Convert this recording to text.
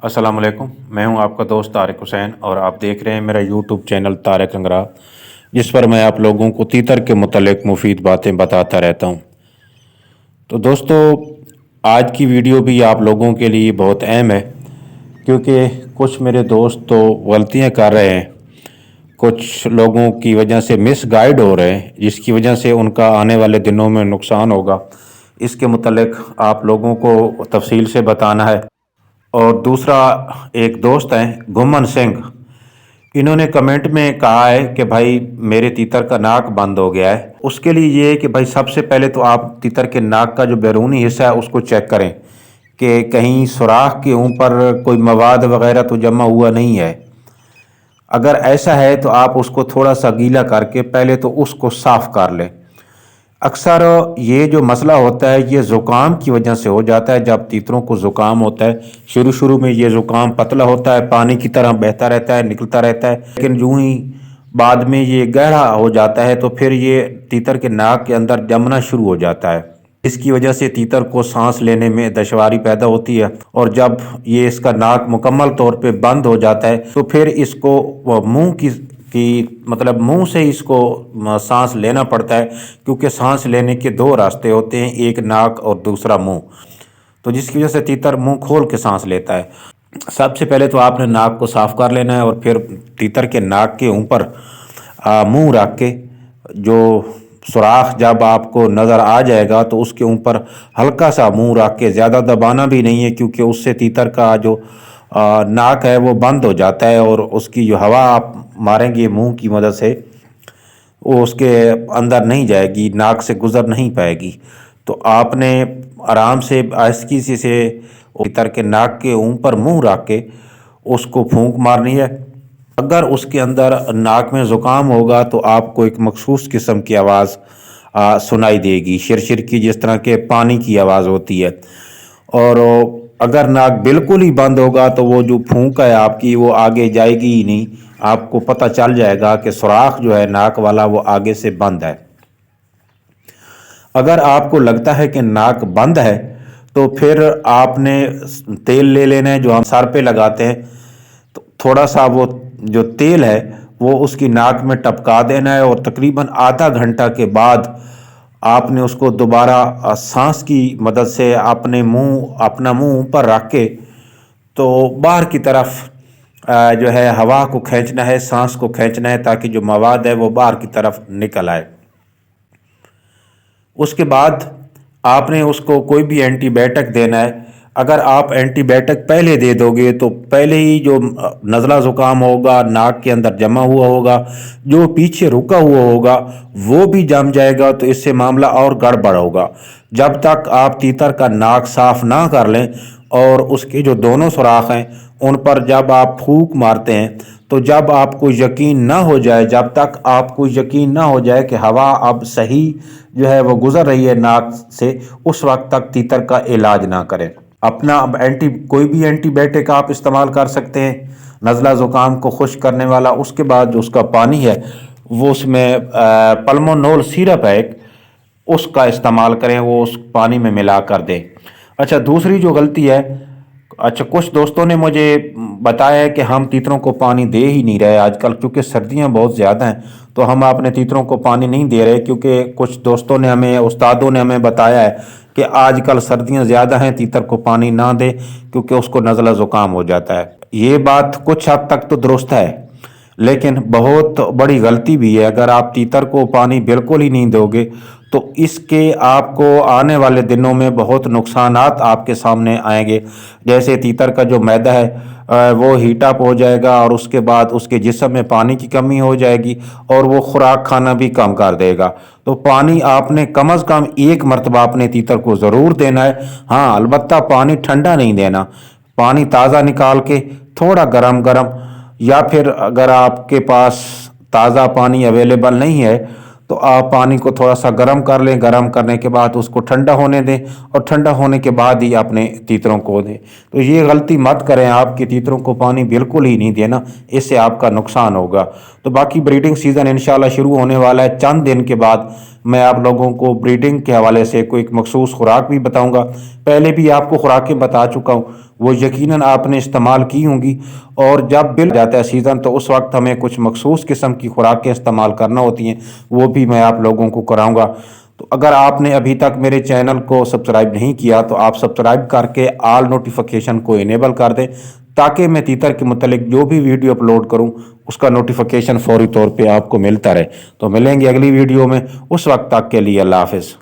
अस्सलाम वालेकुम। मैं हूं आपका दोस्त तारिक हुसैन और आप देख रहे हैं मेरा यूट्यूब चैनल तारिक अंगरा, जिस पर मैं आप लोगों को तीतर के मुतल्लिक मुफीद बातें बताता रहता हूं। तो दोस्तों, आज की वीडियो भी आप लोगों के लिए बहुत अहम है, क्योंकि कुछ मेरे दोस्त तो गलतियां कर रहे हैं, कुछ लोगों की वजह से मिस गाइड हो रहे हैं, जिसकी वजह से उनका आने वाले दिनों में नुकसान होगा। इसके मुतल्लिक आप लोगों को तफसील से बताना है। और दूसरा, एक दोस्त हैं घुमन सिंह, इन्होंने कमेंट में कहा है कि भाई मेरे तीतर का नाक बंद हो गया है। उसके लिए ये है कि भाई सबसे पहले तो आप तीतर के नाक का जो बैरूनी हिस्सा है उसको चेक करें कि कहीं सुराख के ऊपर कोई मवाद वगैरह तो जमा हुआ नहीं है। अगर ऐसा है तो आप उसको थोड़ा सा गीला करके पहले तो उसको साफ़ कर लें। अक्सर ये जो मसला होता है ये ज़ुकाम की वजह से हो जाता है। जब तीतरों को ज़ुकाम होता है, शुरू शुरू में ये ज़ुकाम पतला होता है, पानी की तरह बहता रहता है, निकलता रहता है, लेकिन यूं ही बाद में ये गहरा हो जाता है तो फिर ये तीतर के नाक के अंदर जमना शुरू हो जाता है। इसकी वजह से तीतर को सांस लेने में दुश्वारी पैदा होती है, और जब ये इसका नाक मुकम्मल तौर पे बंद हो जाता है तो फिर इसको मुंह की मतलब मुंह से इसको सांस लेना पड़ता है, क्योंकि सांस लेने के दो रास्ते होते हैं, एक नाक और दूसरा मुंह। तो जिसकी वजह से तीतर मुंह खोल के सांस लेता है। सबसे पहले तो आपने नाक को साफ़ कर लेना है और फिर तीतर के नाक के ऊपर मुंह रख के जो सुराख जब आपको नज़र आ जाएगा तो उसके ऊपर हल्का सा मुंह रख के, ज़्यादा दबाना भी नहीं है, क्योंकि उससे तीतर का जो नाक है वो बंद हो जाता है और उसकी जो हवा आप मारेंगे मुंह की मदद से वो उसके अंदर नहीं जाएगी, नाक से गुज़र नहीं पाएगी। तो आपने आराम से आहिस्ती से तीतर के नाक के ऊपर मुंह रख के उसको फूंक मारनी है। अगर उसके अंदर नाक में ज़ुकाम होगा तो आपको एक मखसूस किस्म की आवाज़ सुनाई देगी, शिरशिर की, जिस तरह के पानी की आवाज़ होती है। और अगर नाक बिल्कुल ही बंद होगा तो वो जो फूंक है आपकी वो आगे जाएगी ही नहीं। आपको पता चल जाएगा कि सुराख जो है नाक वाला वो आगे से बंद है। अगर आपको लगता है कि नाक बंद है तो फिर आपने तेल ले लेना है जो हम सर पे लगाते हैं। तो थोड़ा सा वो जो तेल है वो उसकी नाक में टपका देना है, और तकरीबन आधा घंटा के बाद आपने उसको दोबारा सांस की मदद से अपना मुंह ऊपर रख के तो बाहर की तरफ जो है हवा को खींचना है, सांस को खींचना है, ताकि जो मवाद है वो बाहर की तरफ निकल आए। उसके बाद आपने उसको कोई भी एंटीबायोटिक देना है। अगर आप एंटीबायोटिक पहले दे दोगे तो पहले ही जो नज़ला ज़ुकाम होगा, नाक के अंदर जमा हुआ होगा, जो पीछे रुका हुआ होगा वो भी जम जाएगा, तो इससे मामला और गड़बड़ होगा। जब तक आप तीतर का नाक साफ़ ना कर लें और उसके जो दोनों सुराख हैं उन पर जब आप फूंक मारते हैं, तो जब आपको यकीन ना हो जाए, जब तक आपको यकीन ना हो जाए कि हवा अब सही जो है वो गुज़र रही है नाक से, उस वक्त तक तीतर का इलाज ना करें। अपना कोई भी एंटीबायोटिक आप इस्तेमाल कर सकते हैं नज़ला ज़ुकाम को खुश्क करने वाला। उसके बाद जो उसका पानी है वो उसमें पल्मोनोल सिरप है एक, उसका इस्तेमाल करें, वो उस पानी में मिला कर दें। अच्छा, दूसरी जो गलती है, अच्छा कुछ दोस्तों ने मुझे बताया है कि हम तीतरों को पानी दे ही नहीं रहे आजकल, क्योंकि सर्दियां बहुत ज़्यादा हैं तो हम अपने तीतरों को पानी नहीं दे रहे, क्योंकि कुछ दोस्तों ने हमें, उस्तादों ने हमें बताया है कि आजकल सर्दियां ज़्यादा हैं, तीतर को पानी ना दे क्योंकि उसको नज़ला ज़ुकाम हो जाता है। ये बात कुछ हद तक तो दुरुस्त है, लेकिन बहुत बड़ी गलती भी है। अगर आप तीतर को पानी बिल्कुल ही नहीं दोगे तो इसके आपको आने वाले दिनों में बहुत नुकसानात आपके सामने आएंगे। जैसे तीतर का जो मैदा है वो हीट अप हो जाएगा, और उसके बाद उसके जिस्म में पानी की कमी हो जाएगी और वो खुराक खाना भी कम कर देगा। तो पानी आपने कम अज़ कम एक मरतबा अपने तीतर को ज़रूर देना है। हाँ, अलबत्ता पानी ठंडा नहीं देना, पानी ताज़ा निकाल के थोड़ा गरम गरम, या फिर अगर आपके पास ताज़ा पानी अवेलेबल नहीं है तो आप पानी को थोड़ा सा गर्म कर लें। गर्म करने के बाद उसको ठंडा होने दें, और ठंडा होने के बाद ही अपने तीतरों को दें। तो ये गलती मत करें आप कि तीतरों को पानी बिल्कुल ही नहीं देना, इससे आपका नुकसान होगा। तो बाकी ब्रीडिंग सीज़न इंशाल्लाह शुरू होने वाला है चंद दिन के बाद। میں آپ لوگوں کو بریڈنگ کے حوالے سے کوئی ایک مخصوص خوراک بھی بتاؤں گا۔ پہلے بھی آپ کو خوراکیں بتا چکا ہوں، وہ یقیناً آپ نے استعمال کی ہوں گی، اور جب بل جاتا ہے سیزن تو اس وقت ہمیں کچھ مخصوص قسم کی خوراکیں استعمال کرنا ہوتی ہیں، وہ بھی میں آپ لوگوں کو کراؤں گا۔ تو اگر آپ نے ابھی تک میرے چینل کو سبسکرائب نہیں کیا تو آپ سبسکرائب کر کے آل نوٹیفیکیشن کو انیبل کر دیں، تاکہ میں تیتر کے متعلق جو بھی ویڈیو اپلوڈ کروں اس کا نوٹیفیکیشن فوری طور پہ آپ کو ملتا رہے۔ تو ملیں گے اگلی ویڈیو میں، اس وقت تک کے لیے اللہ حافظ۔